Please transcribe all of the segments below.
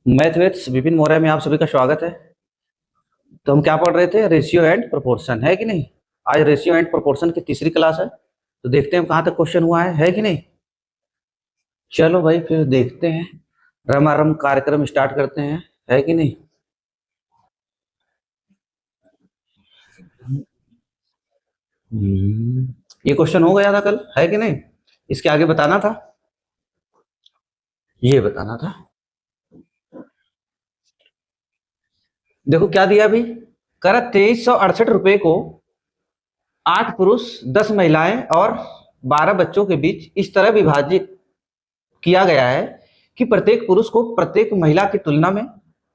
Mathematics Vipin Maurya में आप सभी का स्वागत है। तो हम क्या पढ़ रहे थे? रेशियो एंड प्रोपोर्शन, है कि नहीं। आज रेशियो एंड प्रोपोर्शन की तीसरी क्लास है, तो देखते हैं कहाँ तक क्वेश्चन हुआ है कि नहीं। चलो भाई फिर देखते हैं, रमारम कार्यक्रम स्टार्ट करते हैं, है कि नहीं। ये क्वेश्चन हो गया था कल, है कि नहीं। इसके आगे बताना था, ये बताना था। देखो क्या दिया अभी, करा 2368 रुपए को 8 पुरुष 10 महिलाएं और 12 बच्चों के बीच इस तरह विभाजित किया गया है कि प्रत्येक पुरुष को प्रत्येक महिला की तुलना में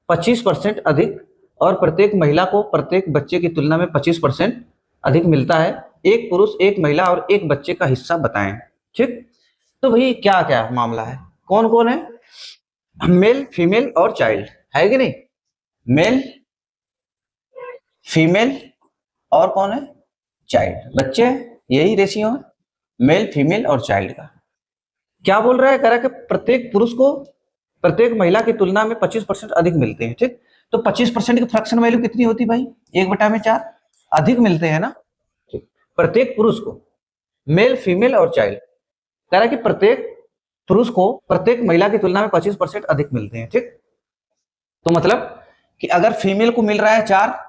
25% अधिक और प्रत्येक महिला को प्रत्येक बच्चे की तुलना में 25% अधिक मिलता है। एक पुरुष, एक महिला और एक बच्चे का हिस्सा बताएं। ठीक, तो भाई क्या क्या मामला है, कौन कौन है? मेल, फीमेल और चाइल्ड, है कि नहीं। मेल, फीमेल और कौन है? चाइल्ड, बच्चे। यही रेशियो है मेल, फीमेल और चाइल्ड का। क्या बोल रहा है, कह रहा है कि प्रत्येक पुरुष को प्रत्येक महिला की तुलना में 25% अधिक मिलते हैं। ठीक, तो 25% की फ्रैक्शन वैल्यू कितनी होती है भाई? 1/4 अधिक मिलते हैं ना। ठीक, प्रत्येक पुरुष को, मेल, फीमेल और चाइल्ड, कह रहा है कि प्रत्येक पुरुष को प्रत्येक महिला की तुलना में 25% अधिक मिलते हैं। ठीक, तो मतलब कि अगर फीमेल को मिल रहा है 4,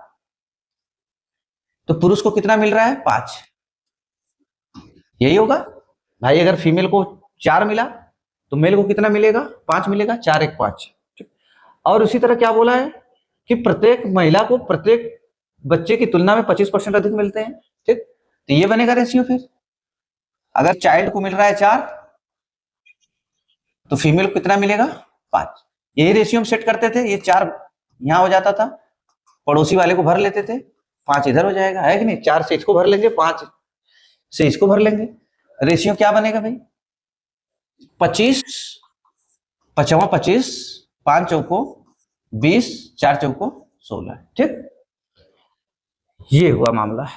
तो पुरुष को कितना मिल रहा है? 5। यही होगा भाई, अगर फीमेल को 4 मिला तो मेल को कितना मिलेगा? 5 मिलेगा। 4 1 5। और उसी तरह क्या बोला है कि प्रत्येक महिला को प्रत्येक बच्चे की तुलना में 25% अधिक मिलते हैं। ठीक, तो ये बनेगा रेशियो। फिर अगर चाइल्ड को मिल रहा है 4 तो फीमेल को कितना मिलेगा? 5। यही रेशियो हम सेट करते थे, ये 4 यहां हो जाता था, पड़ोसी वाले को भर लेते थे, 5 इधर हो जाएगा, है कि नहीं। 4 से इसको भर लेंगे, 5 से इसको भर लेंगे। रेशियो क्या बनेगा भाई? 25 5 25, 5 चौको 20, 4 चौको 16। ठीक, ये हुआ मामला।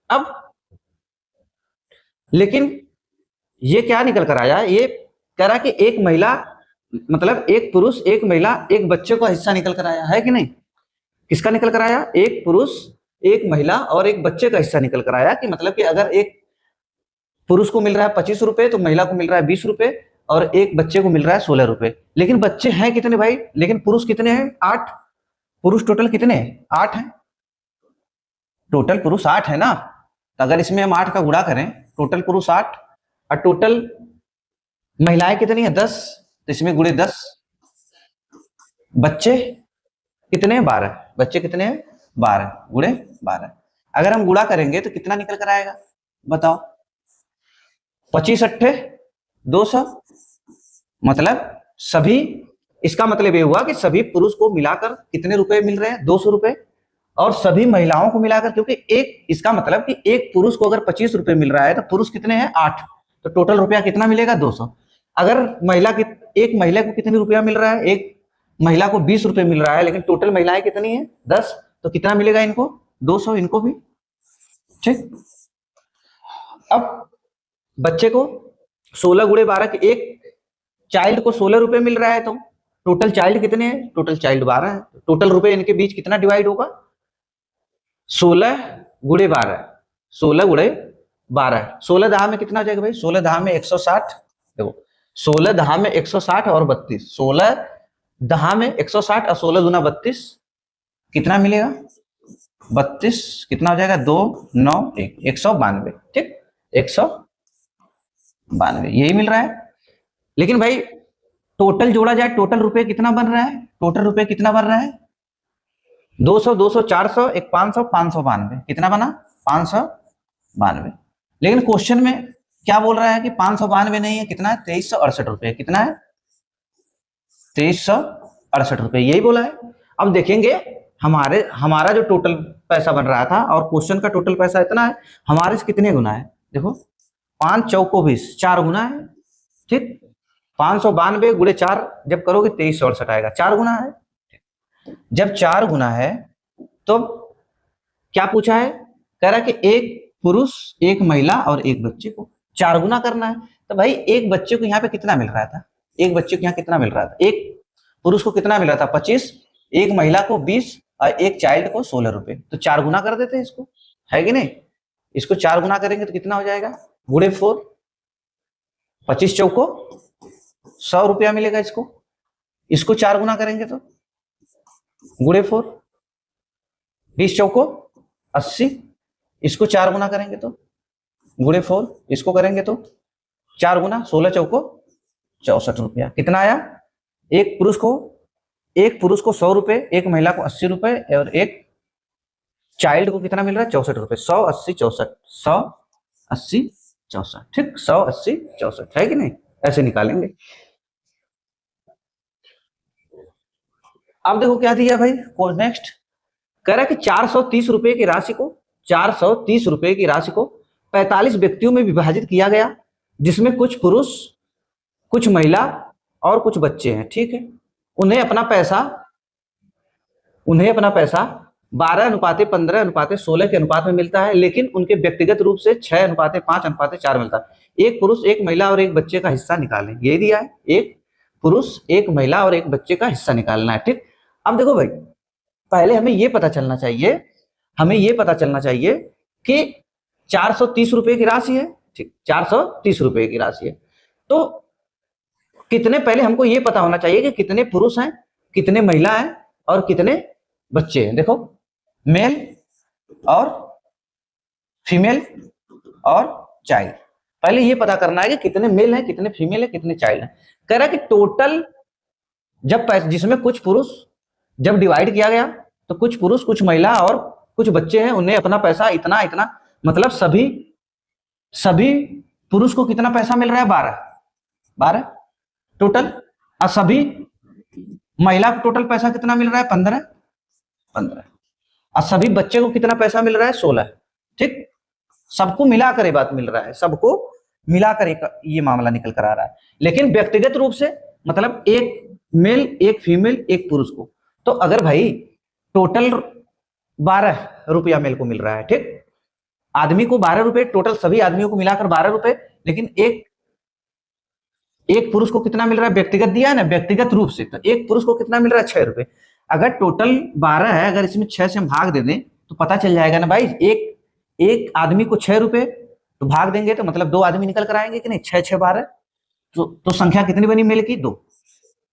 अब लेकिन ये क्या निकल कर आया, ये कह रहा कि एक महिला, मतलब एक पुरुष, एक महिला, एक बच्चे का हिस्सा निकल कर आया, है कि नहीं। किसका निकल कर आया? एक पुरुष, एक महिला और एक बच्चे का हिस्सा निकल कर आया। कि मतलब कि अगर एक पुरुष को मिल रहा है 25 रुपए तो महिला को मिल रहा है 20 रुपए और एक बच्चे को मिल रहा है 16 रुपए। लेकिन बच्चे हैं कितने भाई? लेकिन पुरुष कितने हैं? 8। पुरुष टोटल कितने हैं? 8 हैं। टोटल पुरुष 8 है ना। तो अगर इसमें हम 8 का गुणा करें, टोटल पुरुष 8 और टोटल महिलाएं कितनी है? 10। तो इसमें गुणे 10। बच्चे कितने हैं? 12। बच्चे कितने हैं? 12 गुणे 12। अगर हम गुणा करेंगे तो कितना निकल कर आएगा बताओ? 25 अट्ठे 200। मतलब सभी, इसका मतलब ये हुआ कि सभी पुरुष को मिलाकर कितने रुपए मिल रहे हैं? 200 रुपए। और सभी महिलाओं को मिलाकर, क्योंकि एक, इसका मतलब कि एक पुरुष को अगर 25 रुपए मिल रहा है तो पुरुष कितने हैं? 8। तो टोटल रुपया कितना मिलेगा? 200। अगर महिला की, एक महिला को कितने रुपया मिल रहा है? एक महिला को 20 रुपए मिल रहा है, लेकिन टोटल महिलाएं कितनी है? 10। तो कितना मिलेगा इनको? 200 इनको भी। ठीक, अब बच्चे को 16 गुणे 12 के, एक चाइल्ड को 16 रुपए मिल रहा है, तो टोटल चाइल्ड कितने हैं? टोटल चाइल्ड 12 है। टोटल रुपए इनके बीच कितना डिवाइड होगा? 16 गुणे 12। 16 गुणे 12, 16 दहा में कितना हो जाएगा भाई? 16 दहा में 160। देखो 16 दहा में 160 और 32, 16 दहा में 160 और 16 दूना 32, कितना मिलेगा? 32। कितना हो जाएगा? 2 9 1, 192। ठीक, 192 यही मिल रहा है। लेकिन भाई टोटल जोड़ा जाए, टोटल रुपए कितना बन रहा है? टोटल रुपए कितना बन रहा है? 200 200 400 एक 500 592। कितना बना? 592। लेकिन क्वेश्चन में क्या बोल रहा है कि 592 नहीं है, कितना है? 2368 रुपए। कितना है? 2368 रुपए, यही बोला है। अब देखेंगे हमारा जो टोटल पैसा बन रहा था और क्वेश्चन का टोटल पैसा इतना है, हमारे से कितने गुना है? देखो 5 चौको 20, 4 गुना है। ठीक, 592 गुणे 4 जब करोगे 2368 आएगा, 4 गुना है। जब 4 गुना है तो क्या पूछा है? कह रहा है कि एक पुरुष, एक महिला और एक बच्चे को 4 गुना करना है। तो भाई एक बच्चे को यहाँ पे कितना मिल रहा था? एक बच्चे को यहाँ कितना मिल रहा था? एक पुरुष को कितना मिल रहा था 25, एक महिला को 20 और एक चाइल्ड को 16 रुपए। तो 4 गुना कर देते हैं इसको, है कि नहीं? इसको 4 गुना करेंगे तो कितना हो जाएगा, गुणे 4, 25 चौको 100 रुपया मिलेगा इसको। इसको 4 गुना करेंगे तो गुणे 4, 20 चौको 80, इसको 4 गुना करेंगे तो गुणे 4, इसको करेंगे तो 4 गुना 16 चौको 64 रुपया। कितना आया? एक पुरुष को 100 रुपए, एक महिला को 80 रुपए और एक चाइल्ड को कितना मिल रहा है 64 रुपए। 100 80 64, 100 80 64, ठीक, 100 80 64, है कि नहीं? ऐसे निकालेंगे। अब देखो क्या दिया भाई, नेक्स्ट कह रहा है कि 430 रुपए की राशि को 430 रुपए की राशि को 45 व्यक्तियों में विभाजित किया गया, जिसमें कुछ पुरुष, कुछ महिला और कुछ बच्चे हैं, ठीक है। उन्हें अपना पैसा 12:15:16 के अनुपात में मिलता है, लेकिन उनके व्यक्तिगत रूप से 6:5:4 मिलता है। एक पुरुष, एक महिला और एक बच्चे का हिस्सा निकालें, ये दिया है। एक पुरुष, एक महिला और एक बच्चे का हिस्सा निकालना है, ठीक। अब देखो भाई, पहले हमें ये पता चलना चाहिए कि 430 रुपए की राशि है, ठीक, 430 रुपए की राशि है। तो कितने, पहले हमको ये पता होना चाहिए कि कितने पुरुष हैं, कितने महिला हैं और कितने बच्चे हैं। देखो, मेल और फीमेल और चाइल्ड, पहले ये पता करना है कि कितने मेल हैं, कितने फीमेल हैं, कितने चाइल्ड हैं। कह रहा है कि टोटल जब जिसमें कुछ पुरुष जब डिवाइड किया गया तो कुछ पुरुष, कुछ महिला और कुछ बच्चे हैं, उन्हें अपना पैसा इतना इतना, मतलब सभी पुरुष को कितना पैसा मिल रहा है 12 टोटल, और सभी महिला को टोटल पैसा कितना मिल रहा है 15, और सभी बच्चे को कितना पैसा मिल रहा है 16, ठीक। सबको मिलाकर ये बात मिल रहा है, सबको मिलाकर ये मामला निकल कर आ रहा है। लेकिन व्यक्तिगत रूप से मतलब एक मेल, एक फीमेल, एक पुरुष को, तो अगर भाई टोटल 12 रुपया मेल को मिल रहा है, ठीक, आदमी को 12 रुपए, टोटल सभी आदमियों को मिलाकर 12 रुपए, लेकिन एक पुरुष को कितना मिल रहा है, व्यक्तिगत दिया है ना, व्यक्तिगत रूप से, तो एक पुरुष को कितना मिल रहा है 6 रुपए। अगर टोटल 12 है, अगर इसमें 6 से हम भाग दे दें तो पता चल जाएगा ना भाई, एक आदमी को 6 रुपए, तो भाग देंगे तो मतलब 2 आदमी निकल कर आएंगे कि नहीं, 6 6 12, तो संख्या कितनी बनी मेल की, 2,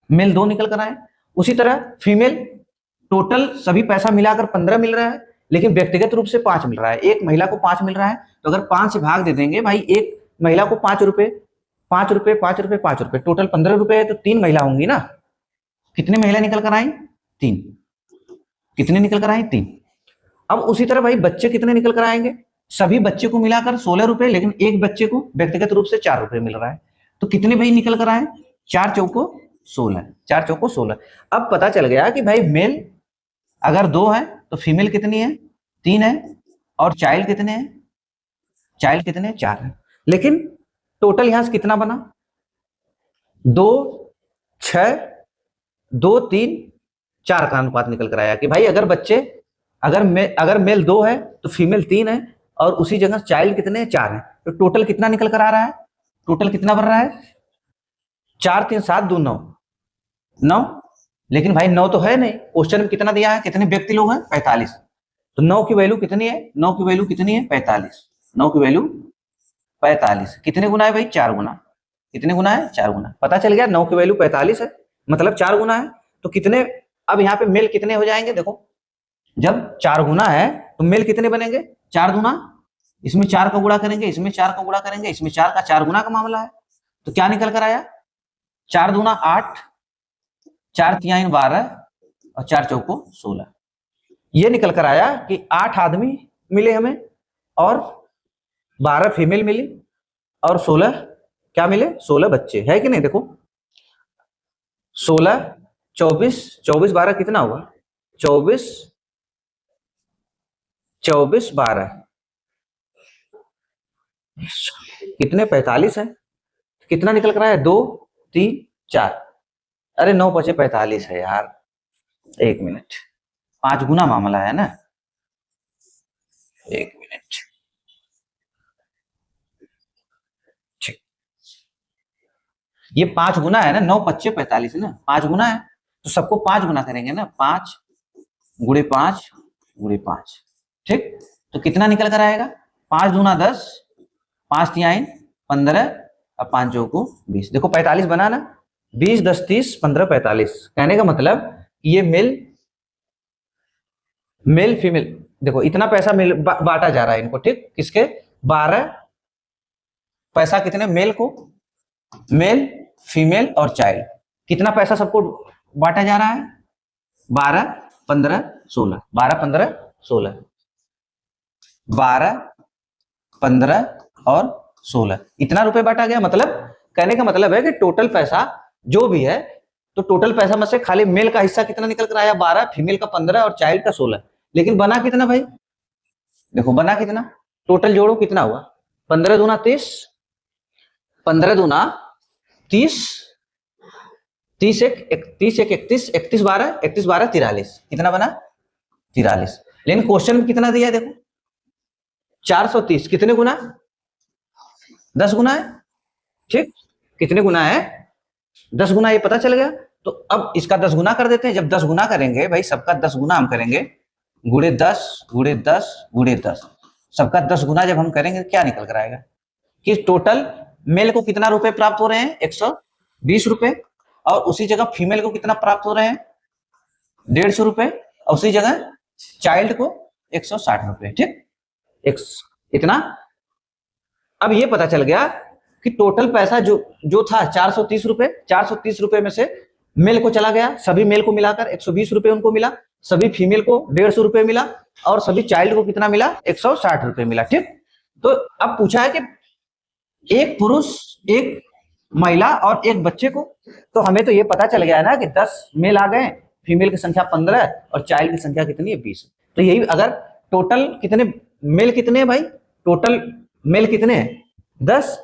मेल 2 निकल कर आए। उसी तरह फीमेल, टोटल सभी पैसा मिलाकर 15 मिल रहा है, लेकिन व्यक्तिगत रूप से 5 मिल रहा है, एक महिला को 5 मिल रहा है, तो अगर 5 से भाग दे देंगे भाई, एक महिला को 5 रुपए, 5 रुपए, 5 रुपए, 5 रुपए, टोटल 15 रुपए है, तो 3 महिला होंगी ना। कितने महिला निकल कर आई, 3, कितने निकल कर आई 3। अब उसी तरह भाई बच्चे कितने निकल कर आएंगे, सभी बच्चे को मिलाकर 16 रुपए, लेकिन एक बच्चे को व्यक्तिगत रूप से 4 रुपए मिल रहा है, तो कितने भाई निकल कर आए, 4 चौको 16, 4 चौको 16। अब पता चल गया कि भाई मेल अगर 2 है तो फीमेल कितनी है, 3 है, और चाइल्ड कितने हैं, 4 है। लेकिन टोटल यहां से कितना बना, 2 6 2 3 4 का अनुपात निकल कर आया कि भाई अगर मेल 2 है तो फीमेल 3 है, और उसी जगह चाइल्ड कितने 4 है, तो टोटल कितना निकल कर आ रहा है, टोटल कितना बन रहा है, 4 3 7 2 9, लेकिन भाई 9 तो है नहीं, क्वेश्चन में कितना दिया है, कितने व्यक्ति लोग हैं 45, तो 9 की वैल्यू कितनी है, 9 की वैल्यू कितनी है 45, 9 की वैल्यू 45, कितने गुना है भाई 4 गुना, कितने गुना है 4 गुना। पता चल गया 9 की वैल्यू 45 है, मतलब 4 गुना है, तो कितने, अब यहाँ पे मेल कितने हो जाएंगे, देखो जब 4 गुना है तो मेल कितने बनेंगे, 4 गुना, इसमें 4 का गुणा करेंगे, इसमें 4 का गुणा करेंगे, इसमें 4 का 4 गुना का मामला है, तो क्या निकल कर आया, 4 दूना 8, 4 तिहाई 12 और 4 चौको 16, ये निकल कर आया कि 8 आदमी मिले हमें और 12 फीमेल मिली और 16 क्या मिले, 16 बच्चे, है कि नहीं। देखो 16 24 24 12 कितना हुआ, 24 24 12 कितने 45 है, कितना निकल कर आया 2 3 4, अरे 9 5 45 है यार, 1 मिनट, 5 गुना मामला है ना, 1 मिनट, ठीक, ये 5 गुना है ना, 9 5 45 है ना, 5 गुना है, तो सबको 5 गुना करेंगे ना, 5 गुणे 5 गुणे 5, ठीक। तो कितना निकल कर आएगा, 5 दूना 10, 5 तिहाई 15 और 5 चौको 20। देखो 45 बना ना, 20 10 30 15 45। कहने का मतलब ये मेल फीमेल, देखो इतना पैसा बांटा जा रहा है इनको, ठीक। किसके, 12 पैसा कितने, मेल को, मेल फीमेल और चाइल्ड, कितना पैसा सबको बांटा जा रहा है, 12 15 16, 12 15 16, 12 15 और 16, इतना रुपए बांटा गया। मतलब कहने का मतलब है कि टोटल पैसा जो भी है, तो टोटल पैसा में से खाली मेल का हिस्सा कितना निकल कर आया, 12, फीमेल का 15 और चाइल्ड का 16। लेकिन बना कितना भाई, देखो बना कितना, टोटल जोड़ो कितना हुआ, 15 दूना 30, 15 दूना 30, 30 एक 31 एक 31, 31 12, 31 12 43, कितना बना 43। लेकिन क्वेश्चन में कितना दिया है देखो, 430, कितने गुना, 10 गुना है, ठीक। कितने गुना है, 10 गुना, ये पता चल गया। तो अब इसका 10 गुना कर देते हैं। जब 10 गुना करेंगे भाई, सबका 10 गुना हम करेंगे, गुणे 10 गुणे 10 गुणे 10, सबका 10 गुना जब हम करेंगे क्या निकल कर आएगा कि टोटल मेल को कितना रुपए प्राप्त हो रहे हैं, 120 रुपए, और उसी जगह फीमेल को कितना प्राप्त हो रहे हैं, 150 रुपए, और उसी जगह चाइल्ड को 160 रुपए, ठीक। इतना। अब ये पता चल गया कि टोटल पैसा जो था 430 रुपए, 430 रुपए में से मेल को चला गया, सभी मेल को मिलाकर 120 रुपए उनको मिला, सभी फीमेल को 150 रुपए मिला, और सभी चाइल्ड को कितना मिला, 160 रुपए मिला, ठीक। तो अब पूछा है कि एक पुरुष, एक महिला और एक बच्चे को, तो हमें तो ये पता चल गया है ना कि 10 मेल आ गए, फीमेल की संख्या 15 और चाइल्ड की संख्या कितनी है, 20। तो यही, अगर टोटल कितने मेल, कितने हैं भाई, टोटल मेल कितने हैं, 10,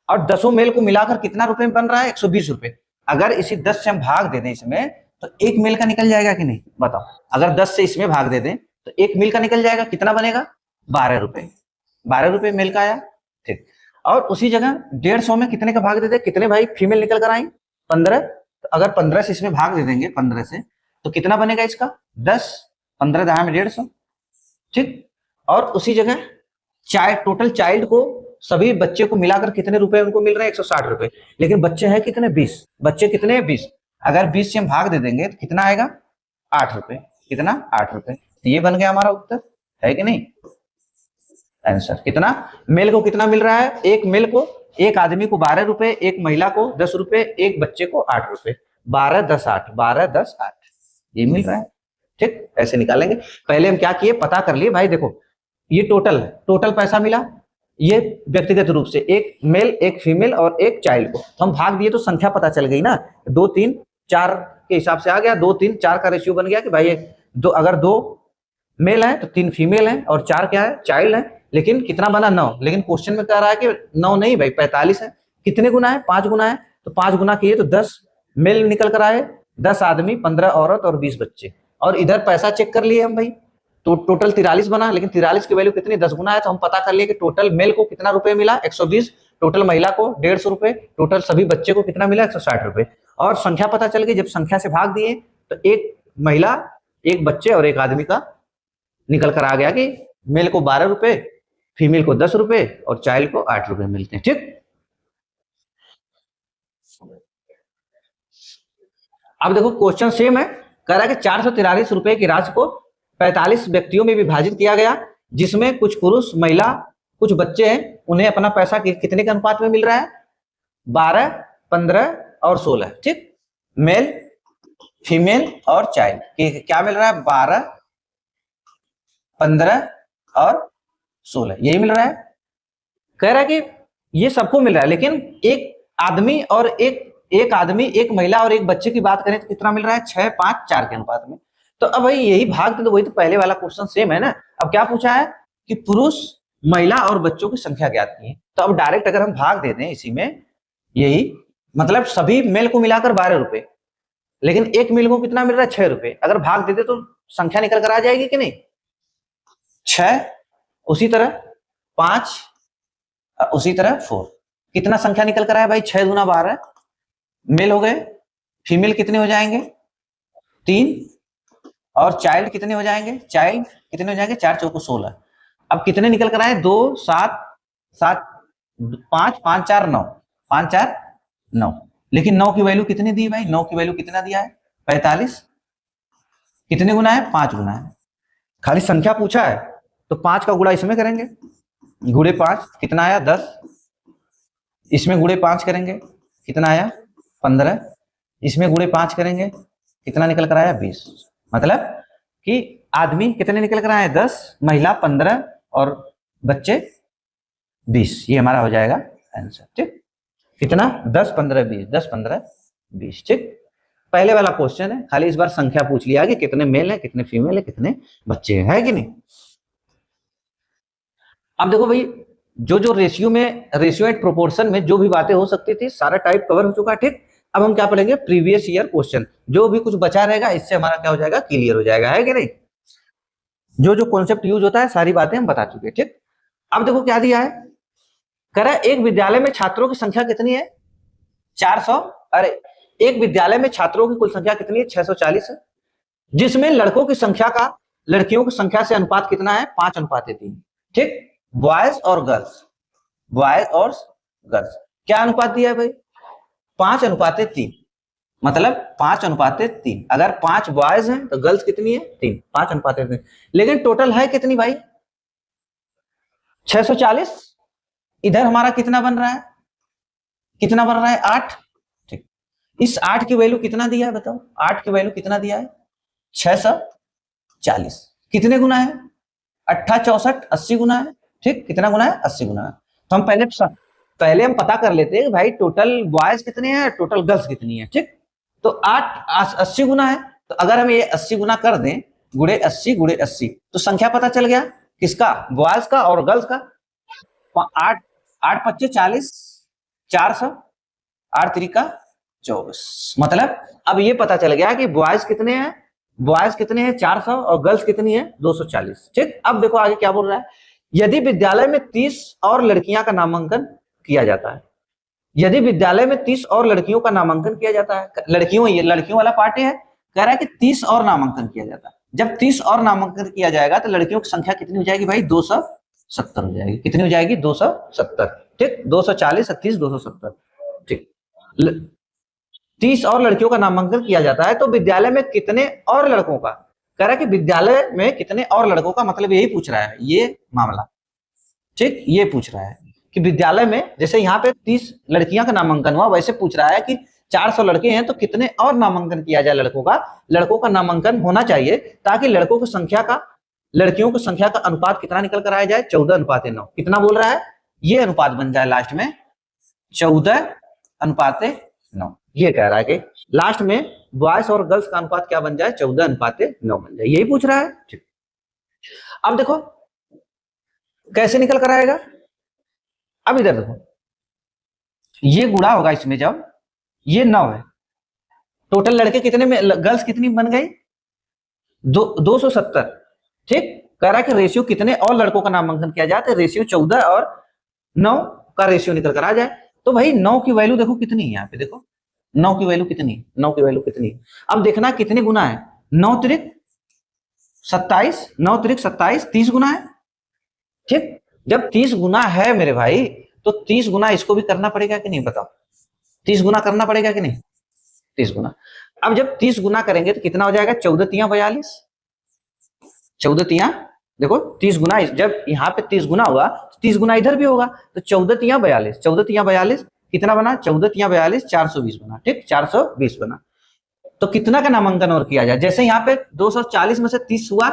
और 10 मेल को मिलाकर कितना रुपए में बन रहा है, 120 रुपए। अगर इसी 10 से हम भाग दे दें इसमें, तो एक मेल का निकल जाएगा कि नहीं, बताओ। अगर 10 से इसमें भाग दे दें तो एक मेल का निकल जाएगा, कितना बनेगा, 12 रुपए, 12 रुपए मेल का आया, ठीक। और उसी जगह 150 में कितने का भाग दे दे, कितने भाई फीमेल निकल कर आई, 15। तो अगर 15 से इसमें भाग दे देंगे, 15 से, तो कितना बनेगा इसका, 10, 15 दहा में 150, ठीक। और उसी जगह टोटल चाइल्ड को, सभी बच्चे को मिलाकर कितने रुपए उनको मिल रहे हैं, 160 रुपए। लेकिन बच्चे हैं कितने, 20, बच्चे कितने हैं, 20। अगर 20 से हम भाग दे देंगे तो कितना आएगा, 8 रुपए, कितना, 8 रुपए। तो ये बन गया हमारा उत्तर, है कि नहीं, आंसर। कितना मेल को कितना मिल रहा है, एक मेल को, एक आदमी को 12 रुपए, एक महिला को 10 रुपए, एक बच्चे को 8 रुपए, 12 10 8, 12 10 8, ये मिल रहा है, ठीक। ऐसे निकालेंगे। पहले हम क्या किए, पता कर लिए भाई, देखो ये टोटल पैसा मिला, ये व्यक्तिगत रूप से एक मेल, एक फीमेल और एक चाइल्ड को, तो हम भाग दिए तो संख्या पता चल गई ना, 2 3 4 के हिसाब से आ गया, 2 3 4 का रेशियो बन गया कि भाई दो, अगर 2 मेल है तो 3 फीमेल है और 4 क्या है, चाइल्ड है। लेकिन कितना बना, 9। लेकिन क्वेश्चन में कह रहा है कि 9 नहीं भाई, 45 है। कितने गुना है, 5 गुना है, तो 5 गुना किए तो 10 मेल निकल कर आए, 10 आदमी, 15 औरत और 20 बच्चे। और इधर पैसा चेक कर लिए हम भाई, तो टोटल 43 बना, लेकिन 43 की वैल्यू कितनी, 10 गुना है। तो हम पता कर लिए कि टोटल मेल को कितना रुपए मिला, 120, टोटल महिला को 150 रुपए, टोटल सभी बच्चे को कितना मिला, 160 रुपए। और संख्या पता चल गई, जब संख्या से भाग दिए तो एक महिला, एक बच्चे और एक आदमी का निकल कर आ गया कि मेल को 12 रुपए, फीमेल को 10 रुपए और चाइल्ड को 8 रुपए मिलते हैं, ठीक। अब देखो क्वेश्चन सेम है, कह रहा है कि 443 रुपए की राशि को 45 व्यक्तियों में विभाजित किया गया, जिसमें कुछ पुरुष, महिला, कुछ बच्चे हैं। उन्हें अपना पैसा कितने के अनुपात में मिल रहा है, 12 15 और 16, ठीक। मेल, फीमेल और चाइल्ड क्या मिल रहा है, 12 15 और 16, यही मिल रहा है। कह रहा है कि ये सबको मिल रहा है, लेकिन एक आदमी और एक आदमी, एक महिला और एक बच्चे की बात करें तो कितना मिल रहा है, 6 5 4 के अनुपात में। तो अब भाई यही भाग दे, तो वही तो पहले वाला क्वेश्चन सेम है ना। अब क्या पूछा है कि पुरुष, महिला और बच्चों की संख्या ज्ञात की है। तो अब डायरेक्ट अगर हम भाग दे दें इसी में, यही मतलब सभी मेल को मिलाकर 12 रुपए, लेकिन एक मेल को कितना मिल रहा है, 6 रुपए। अगर भाग दे दे तो संख्या निकल कर आ जाएगी कि नहीं, 6, उसी तरह 5, उसी तरह 4। कितना संख्या निकल कर आया भाई, 6 दूना 12 मेल हो गए, फीमेल कितने हो जाएंगे, 3 और चाइल्ड कितने हो जाएंगे, चाइल्ड कितने हो जाएंगे, 4 चौको 16। अब कितने निकल कर आए, 2 7 7 5 5 4 9, 5 4 9। लेकिन 9 की वैल्यू कितनी दी भाई, 9 की वैल्यू कितना दिया है, 45। कितने गुना है, 5 गुना है। खाली संख्या पूछा है तो 5 का गुणा इसमें करेंगे, गुणे 5 कितना आया 10, इसमें गुणे 5 करेंगे कितना आया 15, इसमें गुणे 5 करेंगे कितना निकल कर आया 20। मतलब कि आदमी कितने निकल कर आए 10, महिला 15 और बच्चे 20। ये हमारा हो जाएगा आंसर। ठीक, कितना 10 15 20, 10 15 20। ठीक, पहले वाला क्वेश्चन है, खाली इस बार संख्या पूछ लिया कि कितने मेल है, कितने फीमेल है, कितने बच्चे है कि नहीं। अब देखो भाई, जो रेशियो में, रेशियो एंड प्रोपोर्शन में जो भी बातें हो सकती थी सारा टाइप कवर हो चुका है। ठीक, अब हम क्या पढ़ेंगे, प्रीवियस ईयर क्वेश्चन। जो भी कुछ बचा रहेगा इससे हमारा क्या हो जाएगा, क्लियर हो जाएगा, है कि नहीं। जो कॉन्सेप्ट यूज होता है सारी बातें हम बता चुके हैं। ठीक, अब देखो क्या दिया है, कह रहा है एक विद्यालय में छात्रों की संख्या कितनी है, 400। अरे एक विद्यालय में छात्रों की कुल संख्या कितनी है, 640 है, जिसमें लड़कों की संख्या का लड़कियों की संख्या से अनुपात कितना है, 5:3। ठीक, बॉयज और गर्ल्स, बॉयज और गर्ल्स क्या अनुपात दिया है भाई, 5:3। मतलब 5:3। अगर 5 बॉयज हैं तो गर्ल्स कितनी है, 3, 5:3। लेकिन टोटल है कितनी भाई, 640। इधर हमारा कितना बन रहा है, कितना बन रहा है 8। ठीक, इस 8 की वैल्यू कितना दिया है बताओ, 8 की वैल्यू कितना दिया है 640। कितने गुना है, 8 64 80 गुना है। ठीक, कितना गुना है, 80 गुना है। तो हम पहले हम पता कर लेते हैं भाई टोटल बॉयज कितने हैं, टोटल गर्ल्स कितनी है। ठीक, तो 8 80 गुना है, तो अगर हम ये 80 गुना कर दें, गुणे 80 गुणे 80, तो संख्या पता चल गया किसका, बॉयज का और गर्ल्स का। 8 8 25 40, 400, 8 3 24। मतलब अब ये पता चल गया कि बॉयज कितने हैं, बॉयज कितने हैं 400 और गर्ल्स कितनी है 240। ठीक, अब देखो आगे क्या बोल रहा है, यदि विद्यालय में 30 और लड़कियां का नामांकन किया जाता है, यदि विद्यालय में 30 और लड़कियों का नामांकन किया जाता है, लड़कियों, ये लड़कियों वाला पार्ट है, कह रहा है कि 30 और नामांकन किया जाता है। जब 30 और नामांकन किया जाएगा तो लड़कियों की संख्या कितनी हो जाएगी भाई, 270 हो जाएगी। कितनी हो जाएगी, 270। ठीक, 240 30 270। ठीक, 30 और लड़कियों का नामांकन किया जाता है तो विद्यालय में कितने और लड़कों का, कह रहा है कि विद्यालय में कितने और लड़कों का, मतलब यही पूछ रहा है ये मामला। ठीक, ये पूछ रहा है कि विद्यालय में जैसे यहाँ पे 30 लड़कियां का नामांकन हुआ, वैसे पूछ रहा है कि 400 लड़के हैं तो कितने और नामांकन किया जाए लड़कों का। लड़कों का नामांकन होना चाहिए ताकि लड़कों की संख्या का लड़कियों की संख्या का अनुपात कितना निकल कर आया जाए, 14:9। कितना बोल रहा है, ये अनुपात बन जाए लास्ट में 14:9। ये कह रहा है कि लास्ट में बॉयज और गर्ल्स का अनुपात क्या बन जाए, 14:9 बन जाए, यही पूछ रहा है। ठीक, अब देखो कैसे निकल कर आएगा। अब इधर देखो, ये गुणा होगा इसमें, जब ये 9 है, टोटल लड़के कितने में, गर्ल्स कितनी बन गई 270। ठीक, कह रहा है कि रेशियो कितने और लड़कों का नामांकन किया जाए, तो रेशियो 14 और 9 का रेशियो निकल कर आ जाए। तो भाई 9 की वैल्यू देखो कितनी है, यहाँ पे देखो 9 की वैल्यू कितनी, 9 की वैल्यू कितनी। अब देखना कितने गुना है, 9 त्रिक 27, 9 त्रिक 27, 30 गुना है। ठीक, जब 30 गुना है मेरे भाई तो 30 गुना इसको भी करना पड़ेगा कि नहीं, बताओ 30 गुना करना पड़ेगा कि नहीं, 30 गुना। अब जब 30 गुना करेंगे तो कितना हो जाएगा, 14 तिया 42, 14 तिया देखो 30 गुना, जब यहाँ पे 30 गुना हुआ तो 30 गुना इधर भी होगा, तो 14 तिया 42, 14 तिया 42 कितना बना, 14 तिया 42 420 बना। ठीक, 420 बना। तो कितना का नामांकन और किया जाए, जैसे यहाँ पे 240 में से 30 हुआ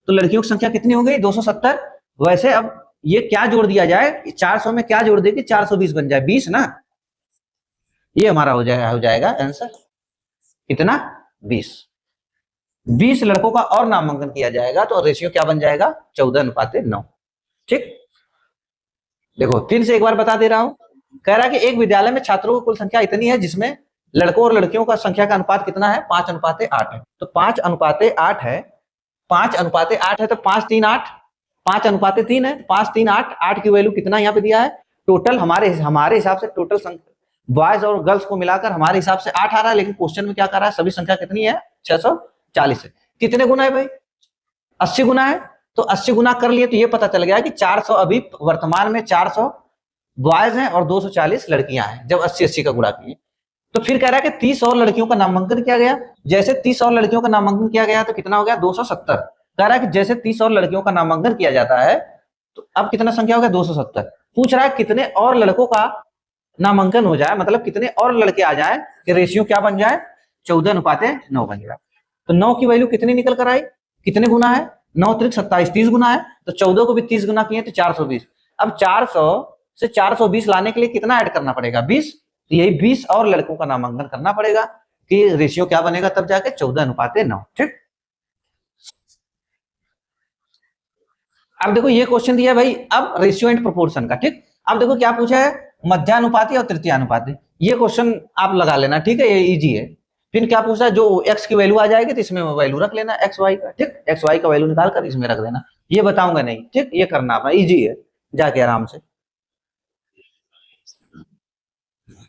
तो लड़कियों की संख्या कितनी हो गई 270। वैसे अब ये क्या जोड़ दिया जाए, 400 में क्या जोड़ दे कि 420 बन जाए, 20 ना। ये हमारा हो जाएगा आंसर कितना, 20 लड़कों का और नामांकन किया जाएगा तो रेशियो क्या बन जाएगा, 14:9। ठीक, देखो फिर से एक बार बता दे रहा हूं, कह रहा है कि एक विद्यालय में छात्रों की कुल संख्या इतनी है जिसमें लड़कों और लड़कियों का संख्या का अनुपात कितना है, 5:8 है। तो 5:8 है, 5:8 है तो 5 3 8, 5:3 है, 5 3 8, 8 की वैल्यू कितना यहाँ पे दिया है, टोटल हमारे हिसाब से टोटल बॉयज और गर्ल्स को मिलाकर हमारे हिसाब से 8 आ रहा है, लेकिन क्वेश्चन में क्या कर रहा है, सभी संख्या कितनी है 640 40 है। कितने गुना है भाई? 80 गुना है। तो 80 गुना कर लिए तो ये पता चल गया कि 400 अभी वर्तमान में 400 बॉयज हैं और 240 लड़कियां हैं जब 80-80 का गुणा किए। तो फिर कह रहा है कि 30 और लड़कियों का नामांकन किया गया। जैसे 30 और लड़कियों का नामांकन किया गया तो कितना हो गया? 270। कह रहा है कि जैसे 30 और लड़कियों का नामांकन किया जाता है तो अब कितना संख्या हो गया? 270। पूछ रहा है कितने और लड़कों का नामांकन हो जाए, मतलब कितने और लड़के आ जाए कि रेशियो क्या बन जाए? 14:9 बन जाए। तो 9 की वैल्यू कितनी निकल कर आई? कितने गुना है? 9 त्रिक 27, 30 गुना है। तो 14 को भी 30 गुना किए तो 420। अब 400 से 420 लाने के लिए कितना ऐड करना पड़ेगा? 20। तो यही 20 और लड़कों का नामांकन करना पड़ेगा कि रेशियो क्या बनेगा तब जाके? 14:9। ठीक। अब देखो ये क्वेश्चन दिया भाई अब रेशियो एंड प्रोपोर्शन का। ठीक। अब देखो क्या पूछा है? मध्यानुपाती और तृतीयानुपाती। ये क्वेश्चन आप लगा लेना, ठीक है, ये इजी है। फिर क्या पूछा है? जो एक्स की वैल्यू आ जाएगी तो इसमें वैल्यू रख लेना एक्स वाई का। ठीक। एक्स वाई का वैल्यू निकाल कर इसमें रख देना। ये बताऊंगा नहीं, ठीक, ये करना अपना, इजी है, जाके आराम से।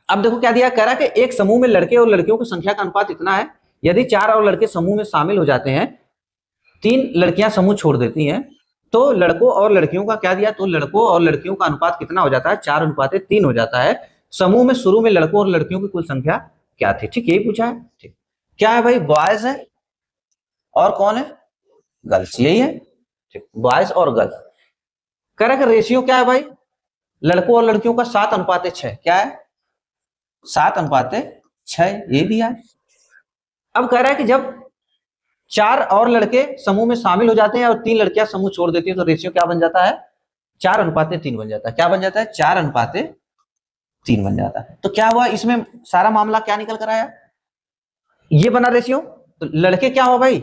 अब देखो क्या दिया, कह रहा है कि एक समूह में लड़के और लड़कियों की संख्या का अनुपात इतना है, यदि 4 और लड़के समूह में शामिल हो जाते हैं, 3 लड़कियां समूह छोड़ देती हैं, तो लड़कों और लड़कियों का क्या दिया? तो लड़कों और लड़कियों का अनुपात कितना हो जाता है? 4:3 हो जाता है। समूह में शुरू में लड़कों और लड़कियों की कुल संख्या क्या थी? ठीक, यही पूछा है। ठीक। क्या है भाई? बॉयज है और कौन है? गर्ल्स, यही है। ठीक, बॉयज और गर्ल्स। कह रहा है कि रेशियो क्या है भाई? लड़कों और लड़कियों का 7:6। क्या है? 7:6, ये दिया है। अब कह रहा है कि जब 4 और लड़के समूह में शामिल हो जाते हैं और 3 लड़कियां समूह छोड़ देती है तो रेशियो क्या बन जाता है? 4:3 बन जाता है। क्या बन जाता है? 4:3 बन जाता है। तो क्या हुआ इसमें? सारा मामला क्या निकल कर आया? ये बना रेशियो। तो लड़के क्या हुआ भाई?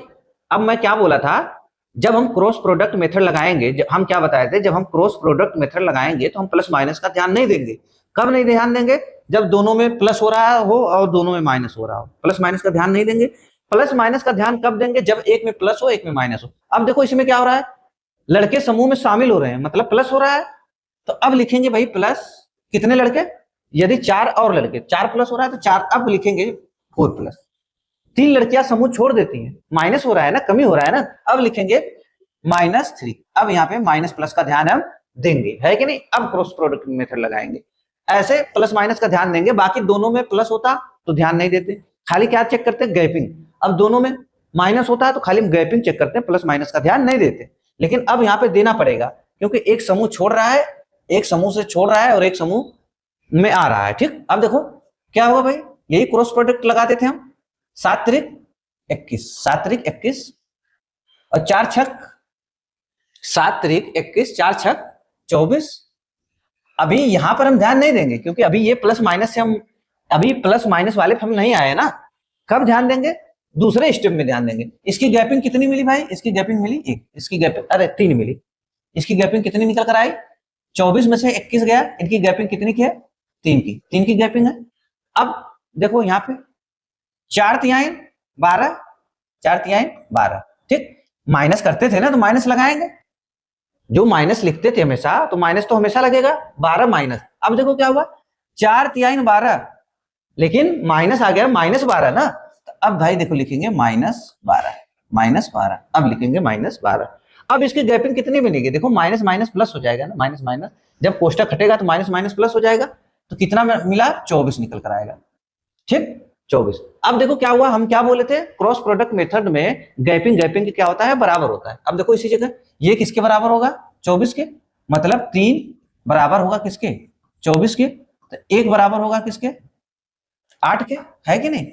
अब मैं क्या बोला था? जब हम क्रॉस प्रोडक्ट मेथड लगाएंगे, जब हम क्या बताए थे, जब हम क्रॉस प्रोडक्ट मेथड लगाएंगे तो हम प्लस माइनस का ध्यान नहीं देंगे। कब नहीं ध्यान देंगे? जब दोनों में प्लस हो रहा हो और दोनों में माइनस हो रहा हो, प्लस माइनस का ध्यान नहीं देंगे। प्लस माइनस का ध्यान कब देंगे? जब एक में प्लस हो एक में माइनस हो। अब देखो इसमें क्या हो रहा है? लड़के समूह में शामिल हो रहे हैं, मतलब प्लस हो रहा है। तो अब लिखेंगे भाई प्लस कितने लड़के? यदि 4 और लड़के, 4 प्लस हो रहा है तो 4, अब लिखेंगे 4 प्लस। 3 लड़कियां समूह छोड़ देती हैं, माइनस हो रहा है ना, कमी हो रहा है ना, अब लिखेंगे -3। अब यहाँ पे माइनस प्लस का ध्यान हम देंगे, है कि नहीं? अब क्रॉस प्रोडक्ट मेथड लगाएंगे, ऐसे प्लस माइनस का ध्यान देंगे। बाकी दोनों में प्लस होता तो ध्यान नहीं देते, खाली क्या चेक करते हैं? गैपिंग। अब दोनों में माइनस होता है तो खाली गैपिंग चेक करते हैं, प्लस माइनस का ध्यान नहीं देते। लेकिन अब यहाँ पे देना पड़ेगा क्योंकि एक समूह छोड़ रहा है, एक समूह से छोड़ रहा है और एक समूह में आ रहा है। ठीक। अब देखो क्या होगा भाई? यही क्रॉस प्रोडक्ट लगाते थे हम। 7 त्रिक 21, 7 त्रिक 21 और 4 छक 7 त्रिक 21, 4 छक 24। अभी यहां पर हम ध्यान नहीं देंगे क्योंकि अभी ये प्लस माइनस से हम, अभी प्लस माइनस वाले हम नहीं आए ना। कब ध्यान देंगे? दूसरे स्टेप में ध्यान देंगे। इसकी गैपिंग कितनी मिली भाई? इसकी गैपिंग मिली 1, इसकी गैपिंग, अरे 3 मिली। इसकी गैपिंग कितनी निकल कर आई? 24 में से 21 गया, इनकी गैपिंग कितनी की है? 3 की, 3 की गैपिंग है। अब देखो यहाँ पे 4 तिहाई 12, 4 तिहाई 12। ठीक। माइनस करते थे ना तो माइनस लगाएंगे, जो माइनस लिखते थे हमेशा तो माइनस तो हमेशा लगेगा। 12 माइनस, अब देखो क्या हुआ? 4 तिहाई 12, लेकिन माइनस आ गया -12 ना। तो अब भाई देखो लिखेंगे -12, -12। अब लिखेंगे -12। अब इसकी गैपिंग कितनी मिलेगी? देखो माइनस माइनस प्लस हो जाएगा ना, माइनस माइनस जब कोष्टक हटेगा तो माइनस माइनस प्लस हो जाएगा। तो कितना मिला? 24 निकल कर आएगा। ठीक, 24। अब देखो क्या हुआ? हम क्या बोले थे? क्रॉस प्रोडक्ट मेथड में गैपिंग गैपिंग क्या होता है? बराबर होता है। अब देखो इसी जगह ये किसके बराबर होगा? 24 के। मतलब 3 बराबर होगा किसके? 24 के। तो 1 बराबर होगा किसके? 8 के, है कि नहीं?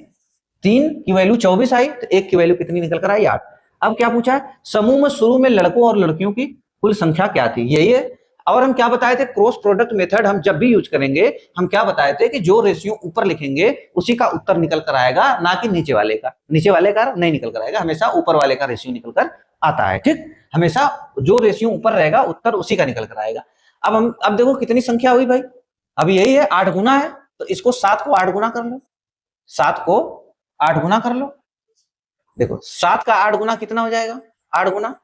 3 की वैल्यू 24 आई तो 1 की वैल्यू कितनी निकल कर आई? 8। अब क्या पूछा है? समूह में शुरू में लड़कों और लड़कियों की कुल संख्या क्या थी? यही है। और हम क्या बताए थे? क्रॉस प्रोडक्ट मेथड हम जब भी यूज करेंगे, हम क्या बताए थे कि जो रेशियो ऊपर लिखेंगे उसी का उत्तर निकल कर आएगा, ना कि नीचे वाले का। नीचे वाले का नहीं निकल कर आएगा, हमेशा ऊपर वाले का रेशियो निकल कर आता है। ठीक, हमेशा जो रेशियो ऊपर रहेगा उत्तर उसी का निकल कर आएगा। अब देखो कितनी संख्या हुई भाई? अब यही है, 8 गुना है। तो इसको 7 को 8 गुना कर लो, 7 को 8 गुना कर लो। देखो 7 का 8 गुना कितना हो जाएगा? 8 गुना,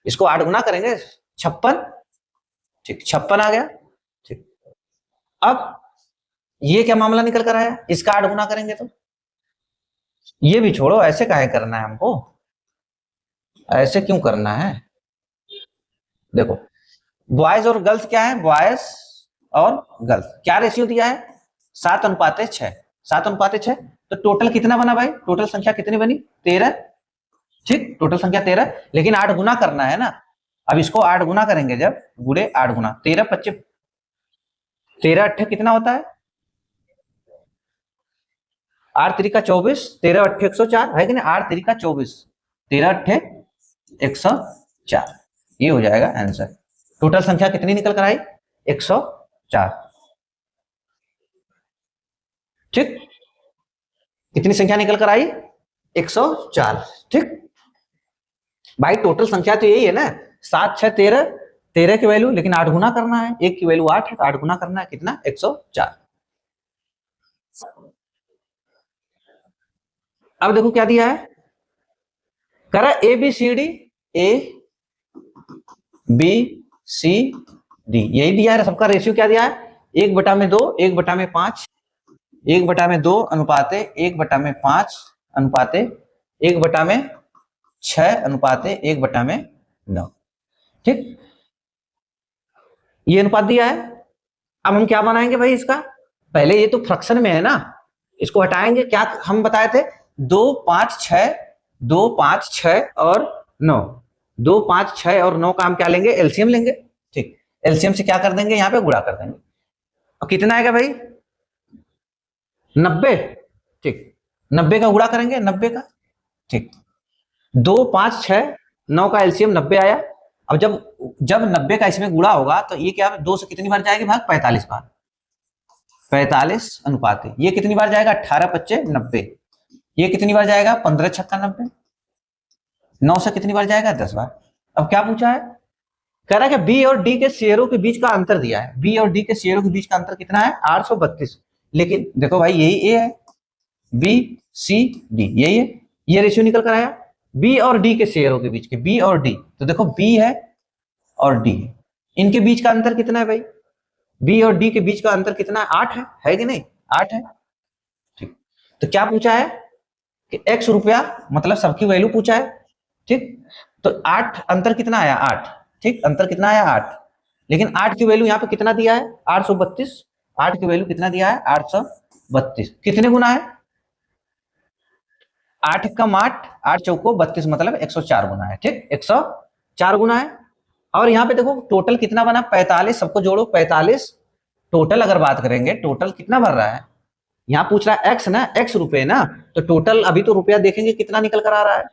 इसको 8 गुना करेंगे 56। ठीक, 56 आ गया। ठीक। अब ये क्या मामला निकल कर आया? इसका 8 गुना करेंगे तो ये भी छोड़ो, ऐसे काहे करना है हमको, ऐसे क्यों करना है? देखो बॉयज और गर्ल्स क्या है, बॉयज और गर्ल्स क्या रेशियो दिया है, 7:6। 7:6 तो टोटल कितना बना भाई, टोटल संख्या कितनी बनी, 13। ठीक, टोटल संख्या 13, लेकिन 8 गुना करना है ना। अब इसको 8 गुना करेंगे, जब गुड़े 8 गुना 13 25 13 अट्ठे कितना होता है, 8 3 का 24, 13 अट्ठे 104 है कि नहीं, 8 3 का 24, 13 अट्ठे 104, ये हो जाएगा आंसर। टोटल संख्या कितनी निकल कर आई, 104। ठीक, कितनी संख्या निकल कर आई, 104। ठीक भाई, टोटल संख्या तो यही है ना, 7 6 13, 13 की वैल्यू, लेकिन 8 गुना करना है, एक की वैल्यू 8 है तो 8 गुना करना है, कितना, 104। अब देखो क्या दिया है, करा A B C D, A B C D, यही दिया है, सबका रेशियो क्या दिया है, 1/2, 1/5, 1/2 अनुपाते 1/5 अनुपाते 1/6 अनुपाते 1/9। ठीक, ये अनुपात दिया है। अब हम क्या बनाएंगे भाई इसका, पहले ये तो फ्रैक्शन में है ना, इसको हटाएंगे, क्या हम बताए थे, 2 5 6, 2 5 6 और 9, 2 5 6 और 9 का हम क्या लेंगे, एलसीएम लेंगे। ठीक, एलसीएम से क्या कर देंगे, यहाँ पे गुणा कर देंगे, और कितना आएगा भाई, 90। ठीक, 90 का गुणा करेंगे, 90 का। ठीक, 2 5 6 9 का एलसीएम 90 आया। अब जब जब 90 का इसमें गुणा होगा तो ये क्या, 2 से कितनी बार जाएगी भाग, 45 बार, 45 अनुपात, ये कितनी बार जाएगा, 18 25 90, ये कितनी बार जाएगा, 15 छक्का 90, 9 से कितनी बार जाएगा, 10 बार। अब क्या पूछा है, कह रहा है कि बी और डी के शेयरों के बीच का अंतर दिया है, बी और डी के शेयरों के बीच का अंतर कितना है, 832। लेकिन देखो भाई यही ए है, बी सी डी यही है, ये रेशियो निकल कर आया, बी और डी के शेयरों के बीच के, बी और डी, तो देखो बी है और डी है, इनके बीच का अंतर कितना है भाई, बी और डी के बीच का अंतर कितना है, 8 है कि नहीं, 8 है। ठीक, तो क्या पूछा है कि x रुपया, मतलब सबकी वैल्यू पूछा है। ठीक, तो 8 अंतर कितना आया, 8। ठीक, अंतर कितना आया, 8, लेकिन 8 की वैल्यू यहाँ पे कितना दिया है, 832, 8 की वैल्यू कितना दिया है, 832, कितने गुना है, 8 कम 8, 8 चौको 32, मतलब 104 गुना है। ठीक, 104 गुना है। और यहाँ पे देखो टोटल कितना बना, 45, सबको जोड़ो 45, टोटल अगर बात करेंगे, टोटल कितना भर रहा है, यहाँ पूछ रहा है एक्स ना, एक्स रुपए ना, तो टोटल अभी तो रुपया देखेंगे कितना निकल कर आ रहा है,